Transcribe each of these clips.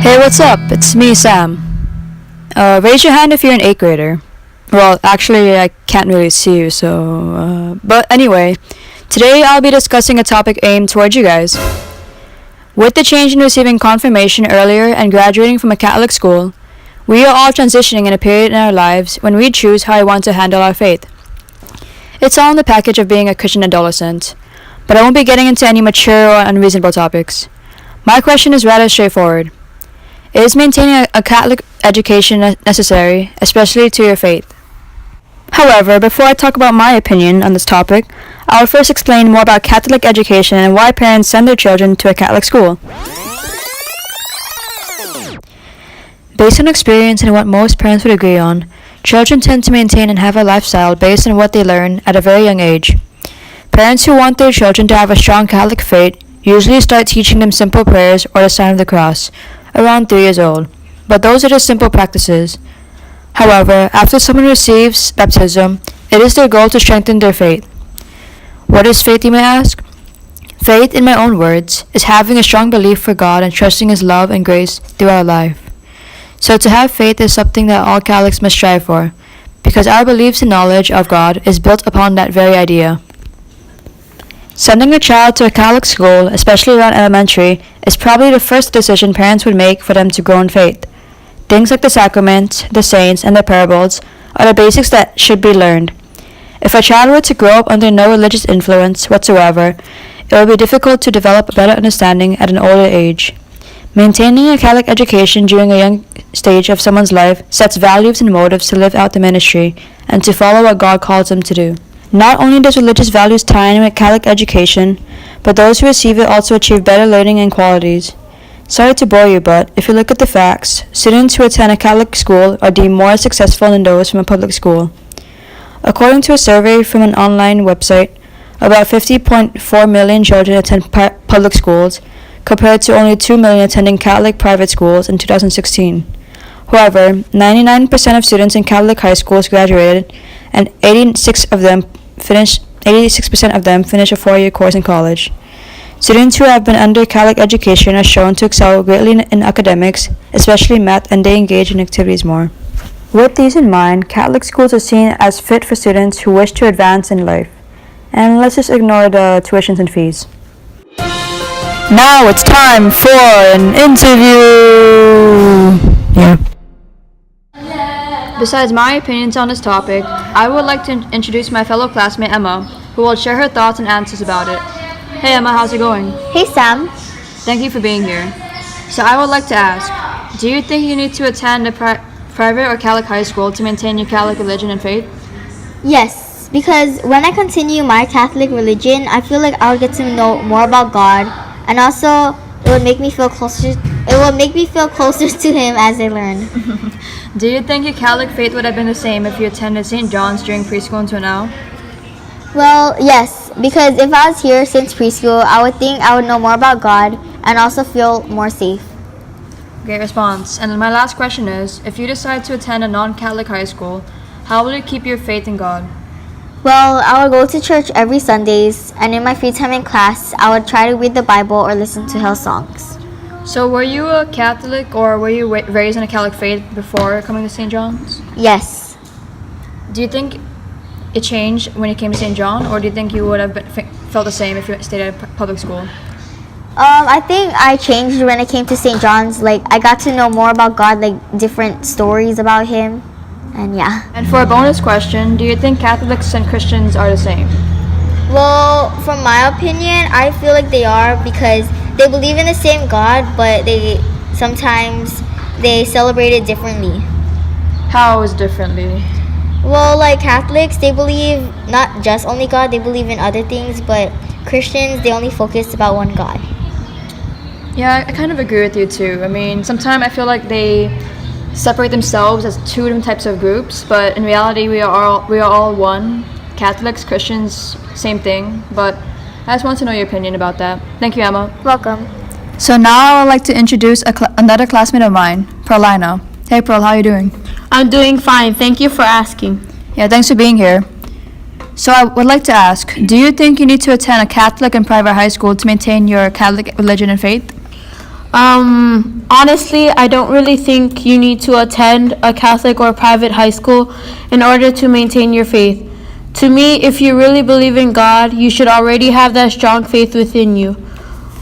Hey, what's up? It's me, Sam. Raise your hand if you're an 8th grader. Well, actually, I can't really see you, but anyway, today I'll be discussing a topic aimed towards you guys. With the change in receiving confirmation earlier and graduating from a Catholic school, we are all transitioning in a period in our lives when we choose how we want to handle our faith. It's all in the package of being a Christian adolescent, but I won't be getting into any mature or unreasonable topics. My question is rather straightforward. Is maintaining a Catholic education necessary, especially to your faith? However, before I talk about my opinion on this topic, I will first explain more about Catholic education and why parents send their children to a Catholic school. Based on experience and what most parents would agree on, children tend to maintain and have a lifestyle based on what they learn at a very young age. Parents who want their children to have a strong Catholic faith usually start teaching them simple prayers or the sign of the cross around 3 years old, but those are just simple practices. However, after someone receives baptism, it is their goal to strengthen their faith. What is faith, you may ask? Faith, in my own words, is having a strong belief for God and trusting His love and grace through our life. So to have faith is something that all Catholics must strive for, because our beliefs and knowledge of God is built upon that very idea. Sending a child to a Catholic school, especially around elementary, is probably the first decision parents would make for them to grow in faith. Things like the sacraments, the saints, and the parables are the basics that should be learned. If a child were to grow up under no religious influence whatsoever, it would be difficult to develop a better understanding at an older age. Maintaining a Catholic education during a young stage of someone's life sets values and motives to live out the ministry and to follow what God calls them to do. Not only does religious values tie in with Catholic education, but those who receive it also achieve better learning and qualities. Sorry to bore you, but if you look at the facts, students who attend a Catholic school are deemed more successful than those from a public school. According to a survey from an online website, about 50.4 million children attend public schools, compared to only 2 million attending Catholic private schools in 2016. However, 99% of students in Catholic high schools graduated, and 86% of them finish a 4-year course in college. Students who have been under Catholic education are shown to excel greatly in academics, especially math, and they engage in activities more. With these in mind, Catholic schools are seen as fit for students who wish to advance in life. And let's just ignore the tuitions and fees. Now it's time for an interview! Yeah. Besides my opinions on this topic, I would like to introduce my fellow classmate Emma, who will share her thoughts and answers about it. Hey Emma, how's it going? Hey Sam. Thank you for being here. So I would like to ask, do you think you need to attend a private or Catholic high school to maintain your Catholic religion and faith? Yes, because when I continue my Catholic religion, I feel like I'll get to know more about God, and also it would make me feel closer. It will make me feel closer to Him as I learn. Do you think your Catholic faith would have been the same if you attended St. John's during preschool until now? Well, yes, because if I was here since preschool, I would think I would know more about God and also feel more safe. Great response. And my last question is, if you decide to attend a non-Catholic high school, how will you keep your faith in God? Well, I would go to church every Sundays, and in my free time in class, I would try to read the Bible or listen to hymn songs. So were you a Catholic or were you raised in a Catholic faith before coming to St. John's? Yes. Do you think it changed when you came to St. John, or do you think you would have felt the same if you stayed at a public school? I think I changed when I came to St. John's. Like, I got to know more about God, like different stories about Him, and yeah. And for a bonus question, do you think Catholics and Christians are the same? Well, from my opinion, I feel like they are, because they believe in the same God, but sometimes they celebrate it differently. How is differently? Well, like Catholics, they believe not just only God, they believe in other things, but Christians, they only focus about one God. Yeah, I kind of agree with you too. I mean, sometimes I feel like they separate themselves as two different types of groups, but in reality, we are all one. Catholics, Christians, same thing. But I just want to know your opinion about that. Thank you, Emma. Welcome. So now I would like to introduce another classmate of mine, Perlina. Hey, Pearl, how are you doing? I'm doing fine. Thank you for asking. Yeah, thanks for being here. So I would like to ask, do you think you need to attend a Catholic and private high school to maintain your Catholic religion and faith? Honestly, I don't really think you need to attend a Catholic or private high school in order to maintain your faith. To me, if you really believe in God, you should already have that strong faith within you.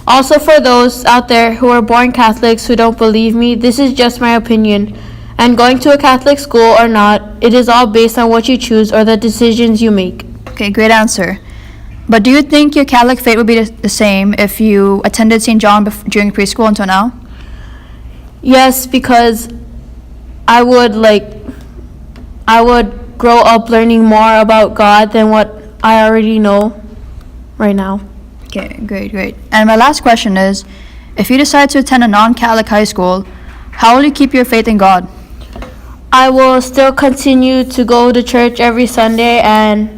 Also, for those out there who are born Catholics who don't believe me, this is just my opinion. And going to a Catholic school or not, it is all based on what you choose or the decisions you make. Okay, great answer. But do you think your Catholic faith would be the same if you attended St. John during preschool until now? Yes, because I would grow up learning more about God than what I already know right now. Okay, great. And my last question is, if you decide to attend a non-Catholic high school, how will you keep your faith in God? I will still continue to go to church every Sunday, and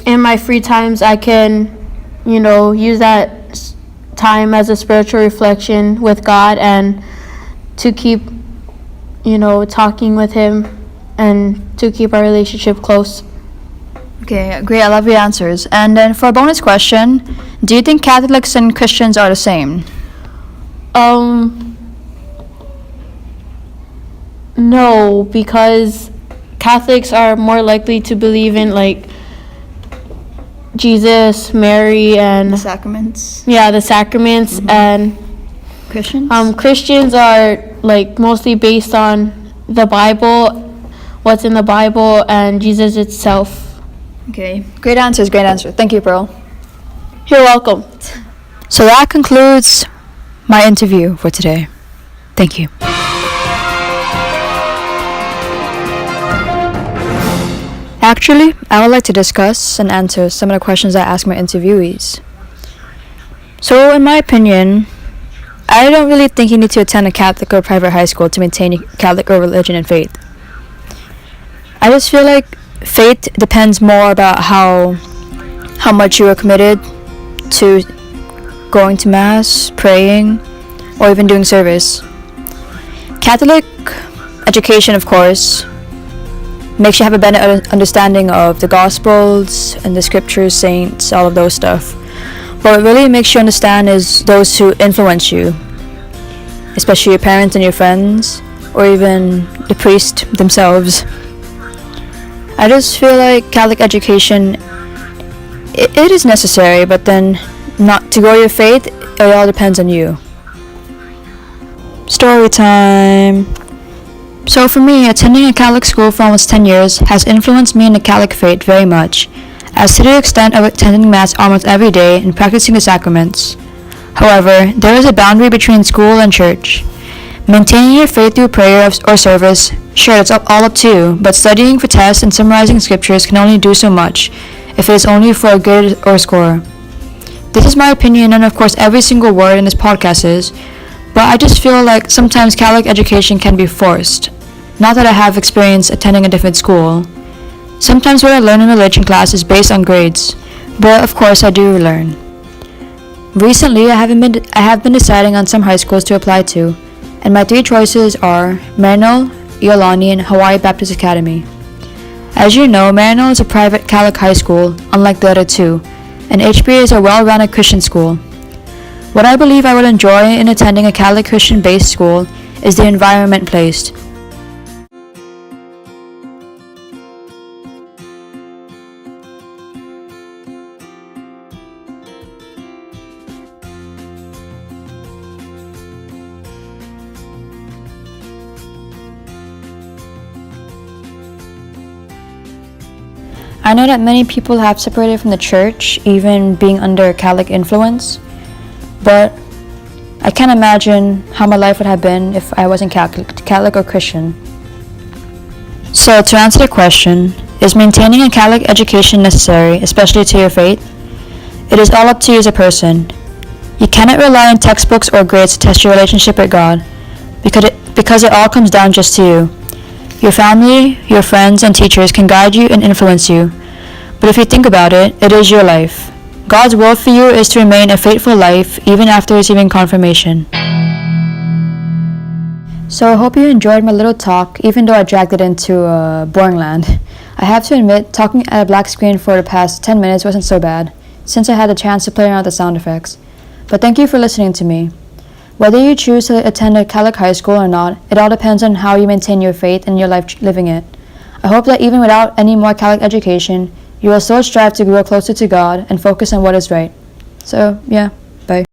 in my free times I can, use that time as a spiritual reflection with God and to keep, talking with Him and to keep our relationship close. Okay, great. I love your answers. And then for a bonus question, do you think Catholics and Christians are the same? No, because Catholics are more likely to believe in Jesus, Mary, and The sacraments. the sacraments. And Christians? Christians are mostly based on the Bible, what's in the Bible, and Jesus itself. Okay, great answers. Thank you, Pearl. You're welcome. So that concludes my interview for today. Thank you. Actually, I would like to discuss and answer some of the questions I asked my interviewees. So, in my opinion, I don't really think you need to attend a Catholic or private high school to maintain your Catholic or religion and faith. I just feel like faith depends more about how much you are committed to going to Mass, praying, or even doing service. Catholic education, of course, makes you have a better understanding of the Gospels and the Scriptures, saints, all of those stuff. But what really makes you understand is those who influence you, especially your parents and your friends, or even the priest themselves. I just feel like Catholic education, it is necessary, but then not to grow your faith, it all depends on you. Story time. So for me, attending a Catholic school for almost 10 years has influenced me in the Catholic faith very much, as to the extent of attending Mass almost every day and practicing the sacraments. However, there is a boundary between school and church. Maintaining your faith through prayer or service, sure, it's all up to you, but studying for tests and summarizing scriptures can only do so much if it is only for a grade or a score. This is my opinion, and of course every single word in this podcast is, but I just feel like sometimes Catholic education can be forced. Not that I have experience attending a different school. Sometimes what I learn in religion class is based on grades, but of course I do learn. Recently, I have been deciding on some high schools to apply to, and my 3 choices are Marinol, Iolani, and Hawaii Baptist Academy. As you know, Marinol is a private Catholic high school, unlike the other 2, and HBA is a well-rounded Christian school. What I believe I would enjoy in attending a Catholic Christian-based school is the environment placed. I know that many people have separated from the church, even being under Catholic influence, but I can't imagine how my life would have been if I wasn't Catholic or Christian. So to answer the question, is maintaining a Catholic education necessary, especially to your faith? It is all up to you as a person. You cannot rely on textbooks or grades to test your relationship with God, because it all comes down just to you. Your family, your friends, and teachers can guide you and influence you, but if you think about it, it is your life. God's will for you is to remain a faithful life even after receiving confirmation. So I hope you enjoyed my little talk, even though I dragged it into boring land. I have to admit, talking at a black screen for the past 10 minutes wasn't so bad, since I had the chance to play around with the sound effects. But thank you for listening to me. Whether you choose to attend a Catholic high school or not, it all depends on how you maintain your faith and your life living it. I hope that even without any more Catholic education, you will still strive to grow closer to God and focus on what is right. So, yeah.